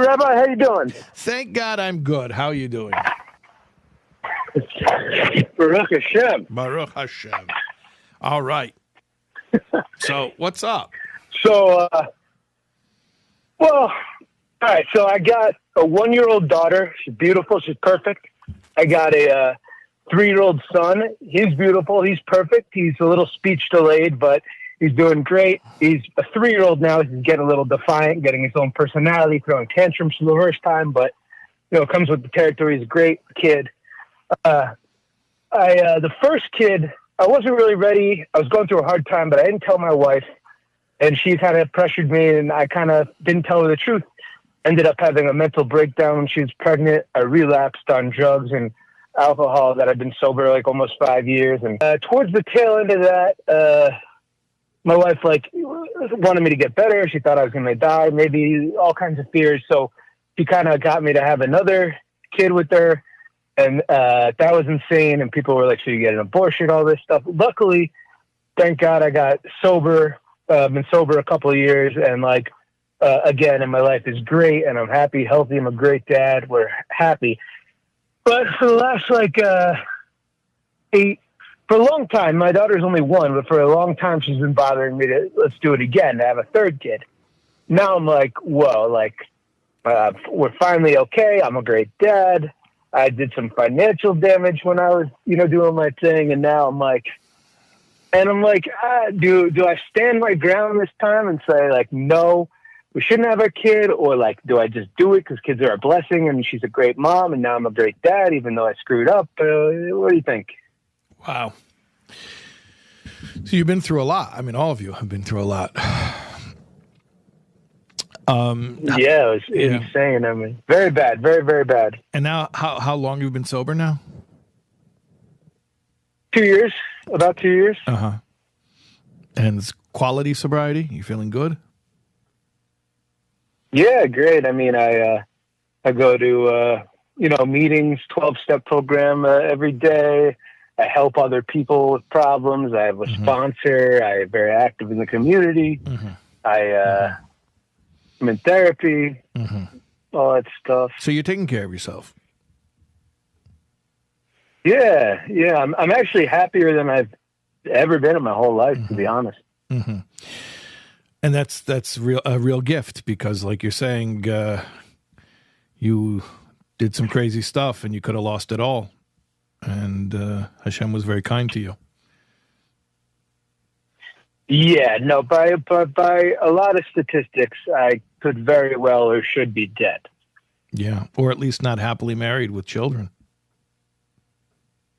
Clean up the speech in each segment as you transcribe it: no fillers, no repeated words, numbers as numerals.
Rabbi. How you doing? Thank God I'm good. How are you doing? Baruch Hashem. Baruch Hashem. All right. So, what's up? So, all right. So I got a 1-year-old daughter. She's beautiful. She's perfect. I got a 3-year-old son. He's beautiful. He's perfect. He's a little speech delayed, but he's doing great. He's a 3-year-old now. He's getting a little defiant, getting his own personality, throwing tantrums for the first time, but it comes with the territory. He's a great kid. The first kid, I wasn't really ready. I was going through a hard time, but I didn't tell my wife, and she kind of pressured me, and I kind of didn't tell her the truth. Ended up having a mental breakdown when she was pregnant. I relapsed on drugs and alcohol that I've been sober like almost 5 years. And towards the tail end of that, my wife wanted me to get better. She thought I was going to die, maybe all kinds of fears. So she kind of got me to have another kid with her. And that was insane. And people were like, should you get an abortion, all this stuff. Luckily, thank God I got sober, been sober a couple of years. And again, and my life is great. And I'm happy, healthy. I'm a great dad. We're happy. But for the last for a long time, my daughter's only 1, but for a long time, she's been bothering me to, let's do it again, to have a third kid. Now I'm like, whoa, we're finally okay. I'm a great dad. I did some financial damage when I was, doing my thing. And now I'm like, do I stand my ground this time and say no, we shouldn't have a kid? Or do I just do it because kids are a blessing and she's a great mom and now I'm a great dad, even though I screwed up? What do you think? Wow. So you've been through a lot. I mean, all of you have been through a lot. Yeah, it was insane. I mean, very bad, very, very bad. And now, how long have you been sober now? 2 years, about 2 years. Uh-huh. And it's quality sobriety? You feeling good? Yeah, great. I mean, I go to, meetings, 12-step program every day. I help other people with problems. I have a sponsor. I'm very active in the community. I'm in therapy, all that stuff. So you're taking care of yourself. Yeah. I'm actually happier than I've ever been in my whole life, to be honest. And that's a real gift because, like you're saying, you did some crazy stuff and you could have lost it all. And Hashem was very kind to you. Yeah, no, by a lot of statistics, I could very well or should be dead. Yeah, or at least not happily married with children.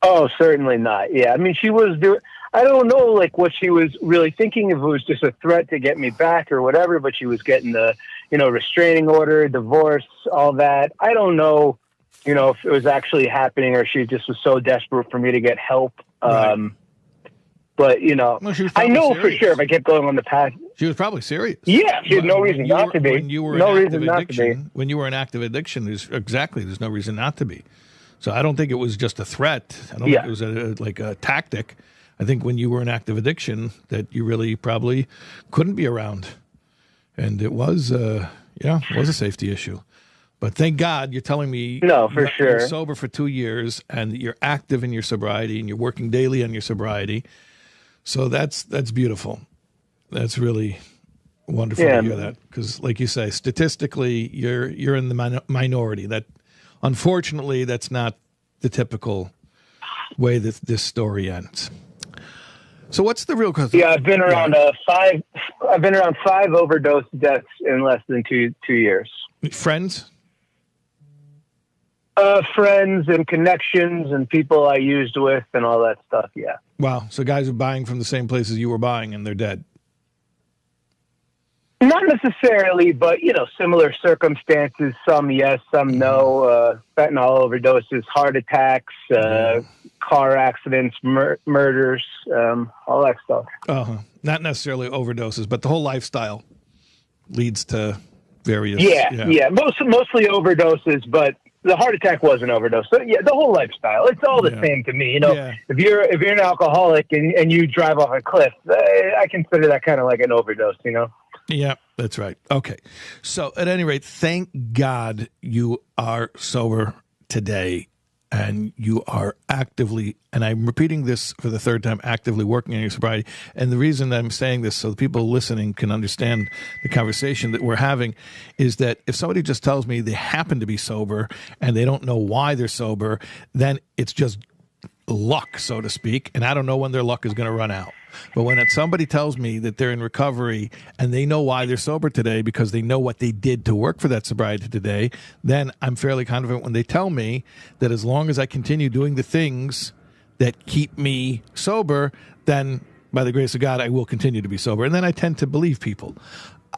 Oh, certainly not. Yeah, I mean, she was doing, I don't know, what she was really thinking, if it was just a threat to get me back or whatever, but she was getting the, restraining order, divorce, all that. I don't know, if it was actually happening or she just was so desperate for me to get help. Right. But, Well, I know serious. for sure if I kept going on the path. She was probably serious. Yeah, she had no reason not to be. When you were when you were in active addiction, there's no reason not to be. So I don't think it was just a threat. I don't think it was a tactic. I think when you were in active addiction that you really probably couldn't be around. And it was, it was a safety issue. But thank God you're telling me sure. You're sober for 2 years and you're active in your sobriety and you're working daily on your sobriety. So that's beautiful. That's really wonderful to hear that. Because like you say, statistically, you're in the minority. That unfortunately, that's not the typical way that this story ends. So what's the real cause? Yeah, I've been around 5. I've been around 5 overdose deaths in less than 2 years. Friends? Friends and connections and people I used with and all that stuff. Yeah. Wow. So guys are buying from the same places you were buying and they're dead. Not necessarily, but, similar circumstances. Some yes, some no. Fentanyl overdoses, heart attacks, car accidents, murders, all that stuff. Not necessarily overdoses, but the whole lifestyle leads to various. Yeah. Mostly overdoses, but the heart attack was an overdose. So yeah, the whole lifestyle, it's all the same to me. If you're an alcoholic and you drive off a cliff, I consider that kind of like an overdose, Yeah, that's right. Okay. So at any rate, thank God you are sober today and you are actively, and I'm repeating this for the third time, actively working on your sobriety. And the reason I'm saying this so the people listening can understand the conversation that we're having is that if somebody just tells me they happen to be sober and they don't know why they're sober, then it's just luck, so to speak, and I don't know when their luck is going to run out. But when somebody tells me that they're in recovery and they know why they're sober today because they know what they did to work for that sobriety today, then I'm fairly confident when they tell me that as long as I continue doing the things that keep me sober, then by the grace of God, I will continue to be sober. And then I tend to believe people.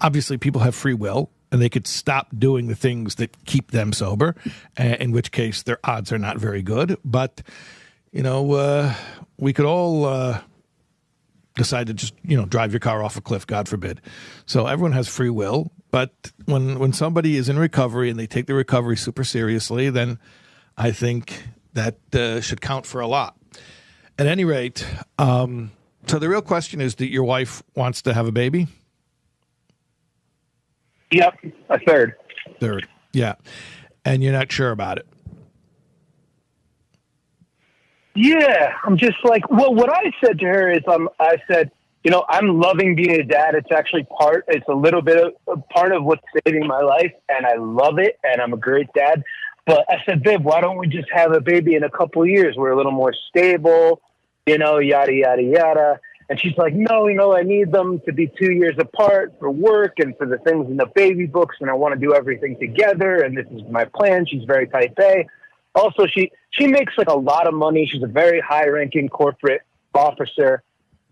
Obviously, people have free will, and they could stop doing the things that keep them sober, in which case their odds are not very good. But you know, we could all decide to just, drive your car off a cliff, God forbid. So everyone has free will. But when somebody is in recovery and they take the recovery super seriously, then I think that should count for a lot. At any rate, so the real question is that your wife wants to have a baby? Yep, a third. Third, yeah. And you're not sure about it? Yeah, I'm just like, well, what I said to her is, I said, I'm loving being a dad. It's actually it's a little bit of part of what's saving my life, and I love it, and I'm a great dad. But I said, babe, why don't we just have a baby in a couple of years? We're a little more stable, yada, yada, yada. And she's like, no, I need them to be 2 years apart for work and for the things in the baby books, and I want to do everything together, and this is my plan. She's very type A. Also, she makes like a lot of money. She's a very high-ranking corporate officer.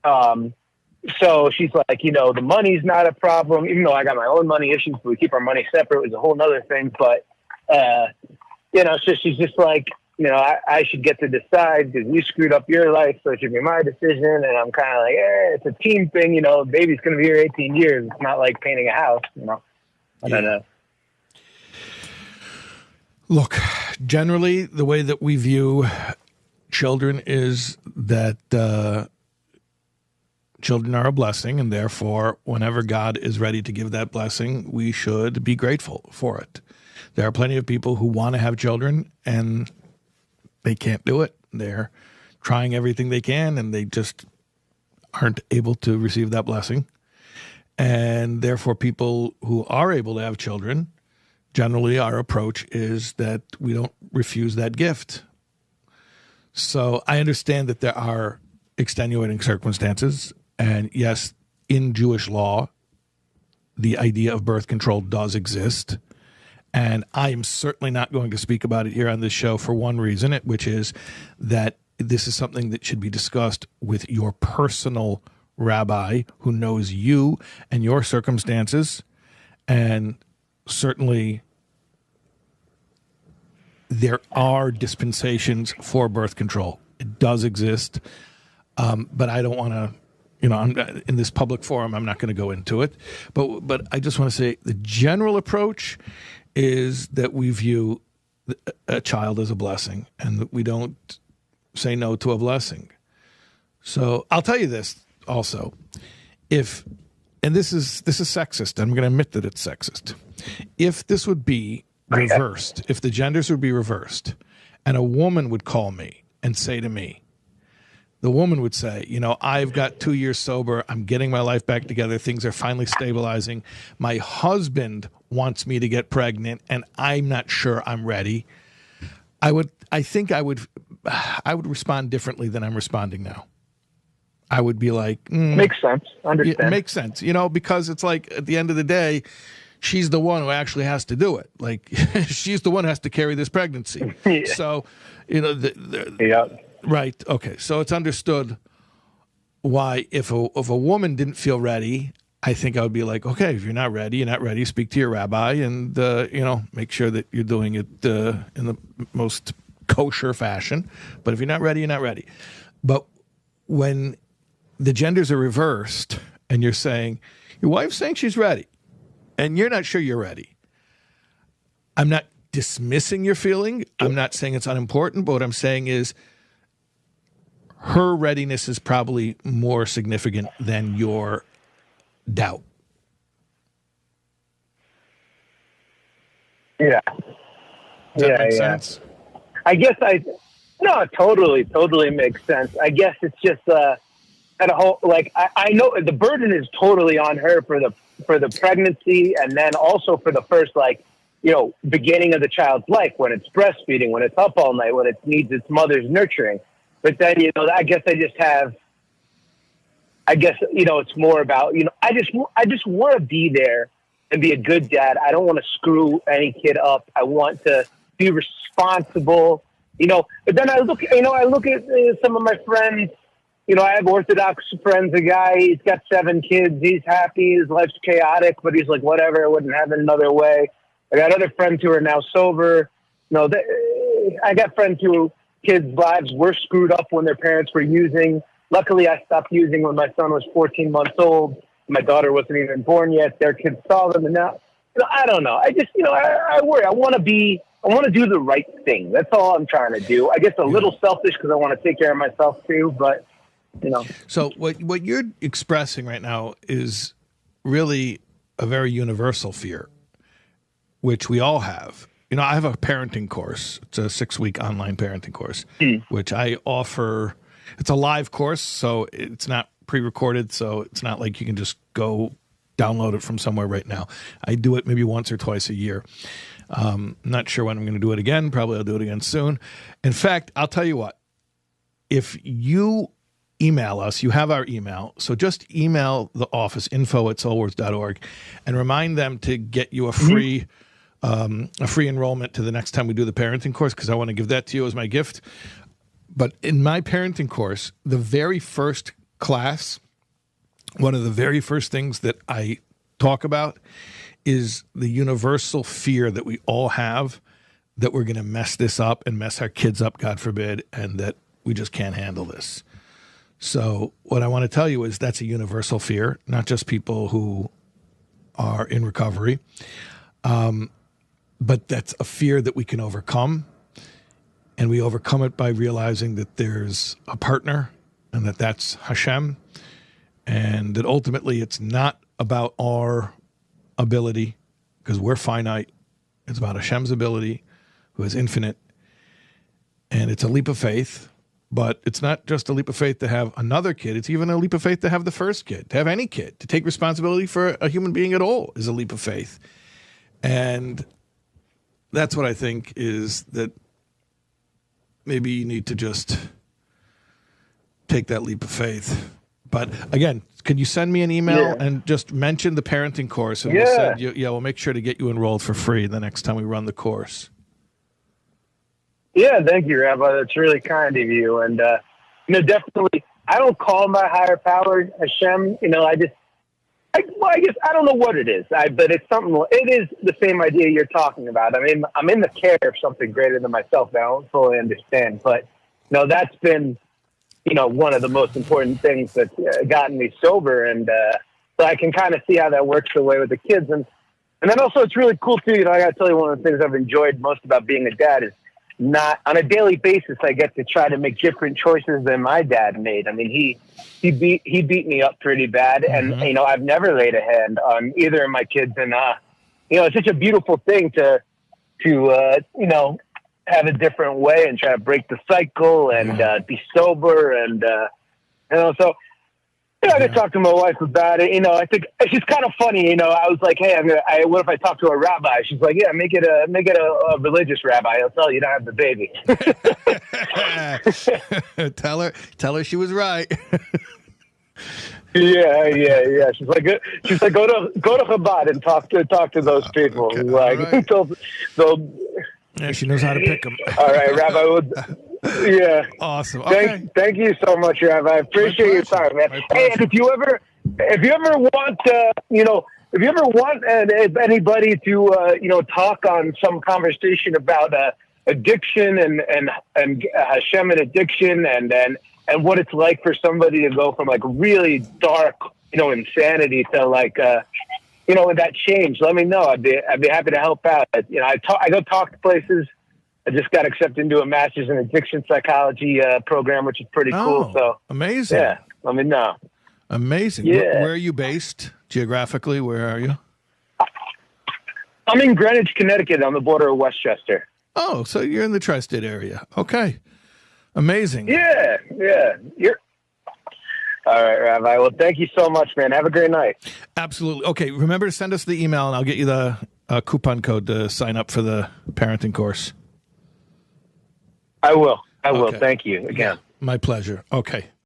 So she's like, the money's not a problem, even though I got my own money issues, but we keep our money separate. It was a whole nother thing. But, so she's just like, I should get to decide because you screwed up your life, so it should be my decision. And I'm kind of like, it's a team thing. Baby's going to be here 18 years. It's not like painting a house, I don't know. Look, generally, the way that we view children is that children are a blessing, and therefore, whenever God is ready to give that blessing, we should be grateful for it. There are plenty of people who want to have children, and they can't do it. They're trying everything they can, and they just aren't able to receive that blessing. And therefore, people who are able to have children, generally, our approach is that we don't refuse that gift. So I understand that there are extenuating circumstances. And yes, in Jewish law, the idea of birth control does exist. And I am certainly not going to speak about it here on this show for one reason, which is that this is something that should be discussed with your personal rabbi who knows you and your circumstances. And certainly, there are dispensations for birth control. It does exist, but I don't want to, I'm in this public forum, I'm not going to go into it. But I just want to say the general approach is that we view a child as a blessing, and that we don't say no to a blessing. So I'll tell you this also, and this is sexist. I'm going to admit that it's sexist. If this would be reversed, if the genders would be reversed, and a woman would call me and say to me, the woman would say, I've got 2 years sober. I'm getting my life back together. Things are finally stabilizing. My husband wants me to get pregnant, and I'm not sure I'm ready. I would respond differently than I'm responding now. I would be like, makes sense. Understand. It makes sense, because it's like at the end of the day, she's the one who actually has to do it. Like she's the one who has to carry this pregnancy. Yeah. So, yeah. Right. Okay. So it's understood why if a woman didn't feel ready, I think I would be like, okay, if you're not ready, speak to your rabbi and, make sure that you're doing it in the most kosher fashion. But if you're not ready, you're not ready. But when the genders are reversed and you're saying, your wife's saying she's ready and you're not sure you're ready, I'm not dismissing your feeling. I'm not saying it's unimportant, but what I'm saying is her readiness is probably more significant than your doubt. Yeah. Does that make sense? I guess no, totally makes sense. I guess it's just at a whole, like, I know the burden is totally on her for the pregnancy, and then also for the first, like, beginning of the child's life, when it's breastfeeding, when it's up all night, when it needs its mother's nurturing. But then, I guess it's more about, I just want to be there and be a good dad. I don't want to screw any kid up. I want to be responsible, but then I look at some of my friends. I have Orthodox friends, a guy, he's got 7 kids. He's happy. His life's chaotic, but he's like, whatever, I wouldn't have it another way. I got other friends who are now sober. I got friends who kids' lives were screwed up when their parents were using. Luckily, I stopped using when my son was 14 months old. My daughter wasn't even born yet. Their kids saw them, and now, I don't know. I just, I worry. I want to do the right thing. That's all I'm trying to do. I guess a little selfish because I want to take care of myself too, but, So what you're expressing right now is really a very universal fear, which we all have. I have a parenting course. It's a 6-week online parenting course, which I offer. It's a live course, so it's not pre-recorded, so it's not like you can just go download it from somewhere right now. I do it maybe once or twice a year. Not sure when I'm going to do it again. Probably I'll do it again soon. In fact, I'll tell you what. If you email us, you have our email, so just email the office, info@soulwords.org, and remind them to get you a free enrollment to the next time we do the parenting course, because I want to give that to you as my gift. But in my parenting course, the very first class, one of the very first things that I talk about is the universal fear that we all have that we're going to mess this up and mess our kids up, God forbid, and that we just can't handle this. So what I want to tell you is that's a universal fear, not just people who are in recovery, but that's a fear that we can overcome. And we overcome it by realizing that there's a partner and that's Hashem, and that ultimately it's not about our ability because we're finite. It's about Hashem's ability, who is infinite. And it's a leap of faith, but it's not just a leap of faith to have another kid. It's even a leap of faith to have the first kid, to have any kid, to take responsibility for a human being at all is a leap of faith. And that's what I think is that maybe you need to just take that leap of faith. But again, can you send me an email and just mention the parenting course, and we'll send you, we'll make sure to get you enrolled for free the next time we run the course. Yeah, thank you, Rabbi. That's really kind of you. And definitely, I don't call my higher power Hashem. I guess I don't know what it is, but it's something. It is the same idea you're talking about. I mean, I'm in the care of something greater than myself that I don't fully understand. But that's been, one of the most important things that's gotten me sober, and so I can kind of see how that works the way with the kids, and then also it's really cool too. I got to tell you, one of the things I've enjoyed most about being a dad is not on a daily basis. I get to try to make different choices than my dad made. I mean, he beat me up pretty bad, and I've never laid a hand on either of my kids, and it's such a beautiful thing to have a different way and try to break the cycle and be sober, and so I did talk to my wife about it. I think it's kind of funny. I was like, hey, what if I talk to a rabbi? She's like, yeah, make it a religious rabbi. I'll tell you don't have the baby. Tell her she was right. Yeah. She's like, go to Chabad and talk to those people. Okay. They'll yeah, she knows how to pick them. All right, Rabbi. Yeah. Awesome. Okay. Thank you so much, Rabbi. I appreciate your time, man. Hey, and if you ever want, if you ever want anybody to, talk on some conversation about addiction and Hashem and addiction and what it's like for somebody to go from like really dark, insanity to like, that change, let me know. I'd be happy to help out. I go talk to places. I just got accepted into a master's in addiction psychology program, which is pretty cool. So amazing. Yeah, let me know. Amazing. Yeah. Where are you based geographically? Where are you? I'm in Greenwich, Connecticut, on the border of Westchester. Oh, so you're in the tri-state area. Okay. Amazing. Yeah. You're all right, Rabbi. Well, thank you so much, man. Have a great night. Absolutely. Okay, remember to send us the email, and I'll get you the coupon code to sign up for the parenting course. I will. Okay. Thank you again. My pleasure. Okay.